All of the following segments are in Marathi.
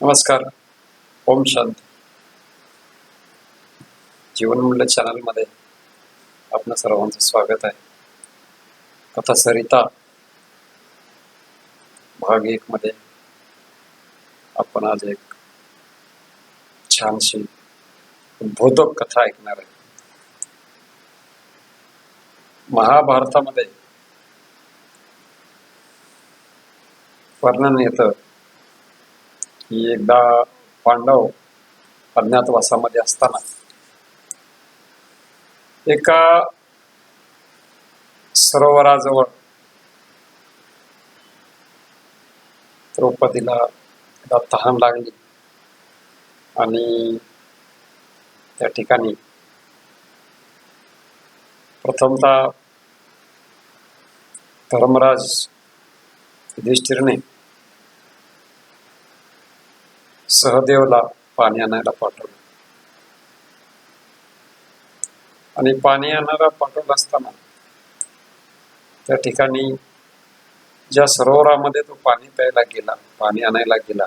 नमस्कार. ओम शांती. जीवनमूल्य चॅनलमध्ये आपल्या सर्वांचं स्वागत आहे. कथा सरिता भाग 1 मध्ये आपण आज एक छानशी उद्बोधक कथा ऐकणार आहे. महाभारतामध्ये वर्णन येतं की एकदा पांडव अज्ञातवासामध्ये असताना एका सरोवराजवळ द्रौपदीला तहान लागली आणि त्या ठिकाणी प्रथमतः धर्मराज युधिष्ठिरने सहदेवला पाणी आणायला पाठवलं आणि पाणी आणायला पाठवलं असताना त्या ठिकाणी ज्या सरोवरामध्ये तो पाणी प्यायला गेला, पाणी आणायला गेला,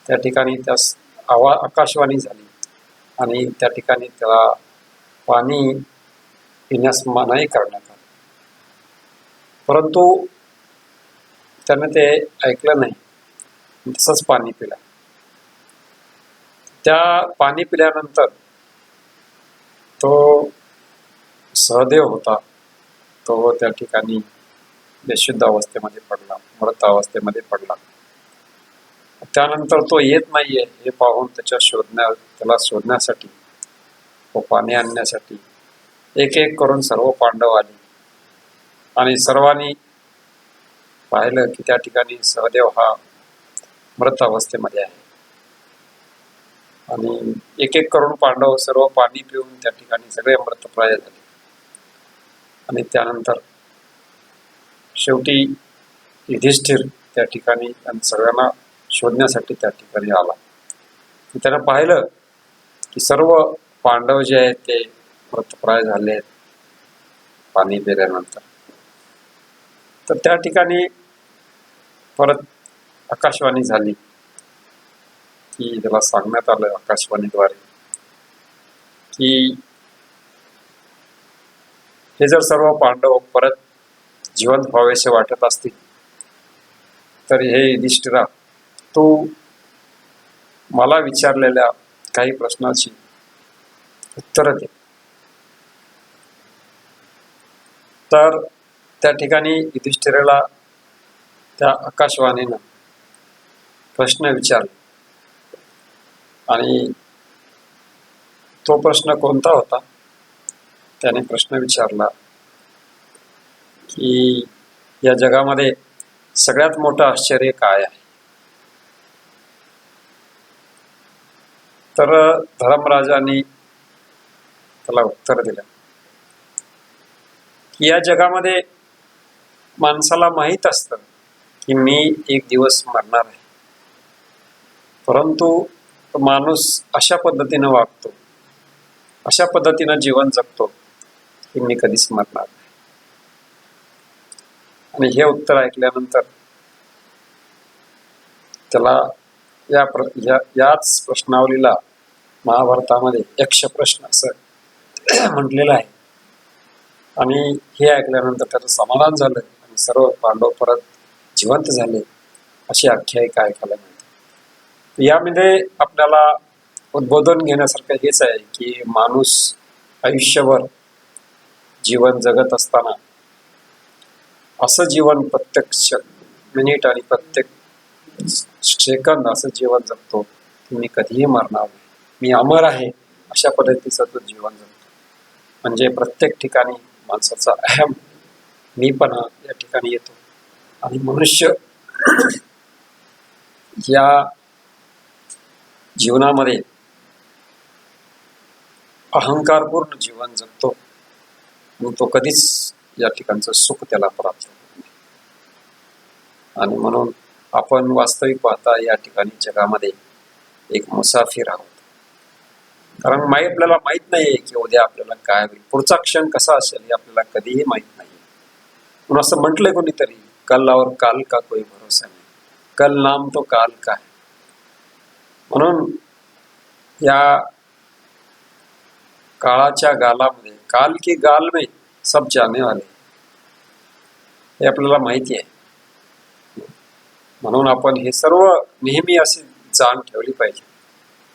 त्या ठिकाणी त्यास आकाशवाणी झाली आणि त्या ठिकाणी त्याला पाणी पिण्यास मनाई करण्यात आली. परंतु त्याने ते ऐकलं नाही, तसंच पाणी पिलं. त्या पाणी पिल्यानंतर तो सहदेव होता, तो त्या ठिकाणी बेशुद्ध अवस्थेमध्ये पडला, मृत अवस्थेमध्ये पडला. त्यानंतर तो येत नाहीये हे पाहून त्याला शोधण्यासाठी व पाणी आणण्यासाठी एक एक करून सर्व पांडव आले आणि सर्वांनी पाहिलं की त्या ठिकाणी सहदेव हा मृत अवस्थेमध्ये आहे आणि एक एक करून पांडव सर्व पाणी पिऊन त्या ठिकाणी सगळे मृतप्राय झाले. आणि त्यानंतर शेवटी युधिष्ठिर त्या ठिकाणी सगळ्यांना शोधण्यासाठी त्या ठिकाणी आला. त्यानं पाहिलं की सर्व पांडव जे आहेत ते मृतप्राय झाले आहेत पाणी पिल्यानंतर. तर त्या ठिकाणी परत आकाशवाणी झाली की त्याला सांगण्यात आलं आकाशवाणीद्वारे की हे जर सर्व पांडव परत जिवंत व्हावेसे वाटत असतील तर हे युधिष्ठिरा, तू मला विचारलेल्या काही प्रश्नाची उत्तर दे. तर त्या ठिकाणी युधिष्ठिराला त्या आकाशवाणीनं प्रश्न विचारला आणि तो प्रश्न कोणता होता? त्याने प्रश्न विचारला की या जगामध्ये सगळ्यात मोठं आश्चर्य काय आहे? तर धर्मराजांनी त्याला उत्तर दिलं की या जगामध्ये माणसाला माहीत असतं की मी एक दिवस मरणार आहे, परंतु माणूस अशा पद्धतीनं वागतो, अशा पद्धतीनं जीवन जगतो की मी कधीच मरणार नाही. आणि हे उत्तर ऐकल्यानंतर त्याला याच प्रश्नावलीला महाभारतामध्ये यक्ष प्रश्न असं म्हटलेलं आहे. आणि हे ऐकल्यानंतर त्याचं समाधान झालं आणि सर्व पांडव परत जिवंत झाले अशी आख्यायिका ऐकायला मिळते. यामध्ये आपल्याला उद्बोधन घेण्यासारखं हेच आहे की माणूस आयुष्यभर जीवन जगत असताना असं जीवन प्रत्येक मिनिट आणि प्रत्येक सेकंद असं जीवन जगतो की मी कधीही मरणार नाही, मी अमर आहे अशा पद्धतीचं तो जीवन जगतो. म्हणजे प्रत्येक ठिकाणी माणसाचा अहम मीपणा या ठिकाणी येतो आणि मनुष्य या जीवनामध्ये अहंकारपूर्ण जीवन जगतो आणि तो कधीच या ठिकाणचं सुख त्याला प्राप्त होत नाही. आणि म्हणून आपण वास्तविक पाहता या ठिकाणी जगामध्ये एक मुसाफिर आहोत. कारण आपल्याला माहित नाहीये की उद्या आपल्याला काय होईल, पुढचा क्षण कसा असेल हे आपल्याला कधीही माहित नाहीये. म्हणून असं म्हटलंय कोणीतरी, कल और काल का कोई भरोसा नाही, कल नाम तो काल का है. म्हणून या काळाच्या गालामध्ये काल की गाल में सब जाने वाले हे आपल्याला माहिती आहे. म्हणून आपण हे सर्व नेहमी अशी जाण ठेवली पाहिजे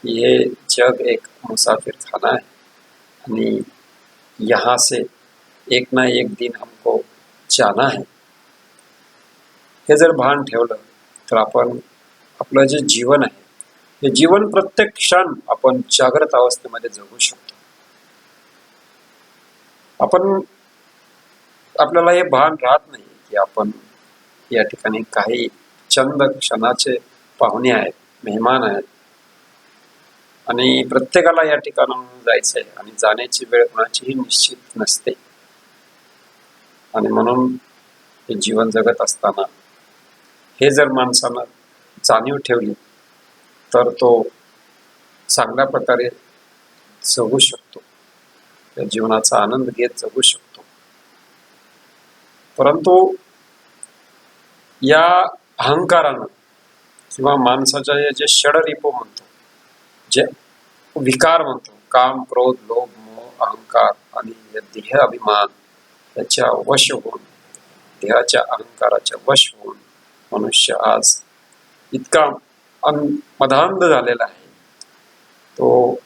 की हे जग एक मुसाफिर खाना आहे आणि यहाँ से एक ना एक दिन हमको जाना है. हे जर भान ठेवलं तर आपण आपलं जे जीवन आहे हे जीवन प्रत्येक क्षण आपण जागृत अवस्थेमध्ये जगू शकतो. आपण आपल्याला हे भान राहत नाही की आपण या ठिकाणी काही चंद क्षणाचे पाहुणे आहेत, मेहमान आहेत आणि प्रत्येकाला या ठिकाणाहून जायचंय आणि जाण्याची वेळ कोणाचीही निश्चित नसते. आणि म्हणून हे जीवन जगत असताना हे जर माणसानं जाणीव ठेवली तर तो चांगल्या प्रकारे जगू शकतो, त्या जीवनाचा आनंद घेत जगू शकतो. परंतु या अहंकारानं किंवा माणसाच्या जे षडरिपू म्हणतो, जे विकार म्हणतो, काम, क्रोध, लोभ, मोह, अहंकार आणि देह अभिमान याच्या वश होऊन, देहाच्या अहंकाराच्या वश होऊन मनुष्य आज इतका मधांध झालेला आहे, तो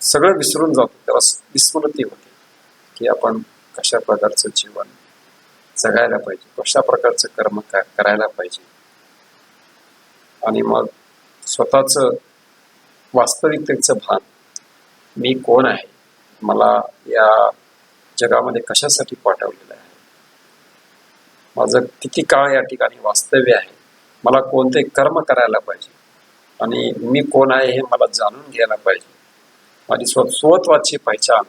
सगळं विसरून जातो. त्याला विस्मृती होते की आपण कशा प्रकारचं जीवन जगायला पाहिजे, कशा प्रकारचं कर्म करायला पाहिजे. आणि मग स्वतःच वास्तविकतेचं भान, मी कोण आहे, मला या जगामध्ये कशासाठी पाठवलेलं आहे, माझं किती काळ या ठिकाणी वास्तव्य आहे, मला कोणते कर्म करायला पाहिजे आणि मी कोण आहे हे मला जाणून घ्यायला पाहिजे. माझी स्वत्वाची पहिचान,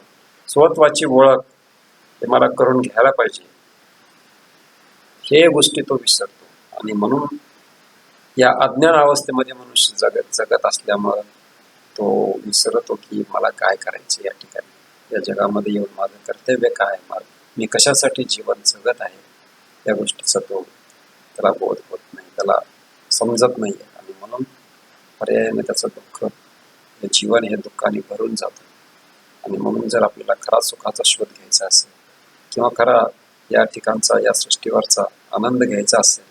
स्वत्वाची ओळख हे मला करून घ्यायला पाहिजे. हे गोष्टी तो विसरतो आणि म्हणून या अज्ञान अवस्थेमध्ये मनुष्य जगत असल्यामुळं तो विसरतो की मला काय करायचे या ठिकाणी, या जगामध्ये येऊन माझं कर्तव्य काय, मी कशासाठी जीवन जगत आहे, या गोष्टीचा तो त्याला बोध होत नाही, त्याला समजत नाही. आणि म्हणून पर्यायाने त्याचं दुःख, हे जीवन हे दुःखाने भरून जातं. आणि म्हणून जर आपल्याला खरा सुखाचा शोध घ्यायचा असेल किंवा खरा या ठिकाणचा, या सृष्टीवरचा आनंद घ्यायचा असेल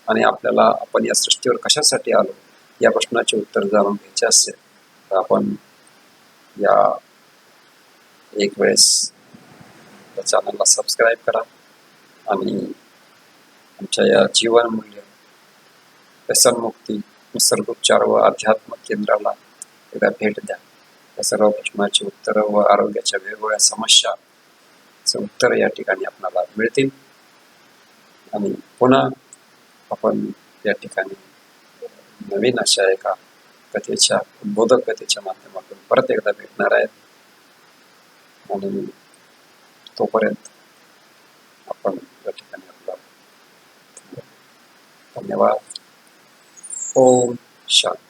आणि आपल्याला आपण या सृष्टीवर कशासाठी आलो या प्रश्नाचे उत्तर जाणून घ्यायचे असेल तर आपण या एक वेळेस या चॅनलला सबस्क्राईब करा आणि आमच्या या जीवनमूल्य, व्यसनमुक्ती, निसर्गोपचार व अध्यात्म केंद्राला एकदा भेट द्या. या सर्व प्रश्नाची उत्तरं व आरोग्याच्या वेगवेगळ्या समस्याचं उत्तर या ठिकाणी आपल्याला मिळतील. आणि पुन्हा आपण या ठिकाणी नवीन अशा एका कथेच्या, उद्बोधक कथेच्या माध्यमातून परत एकदा भेटणार आहेत. आणि तोपर्यंत आपण या ठिकाणी आपला धन्यवाद. ओम शांती.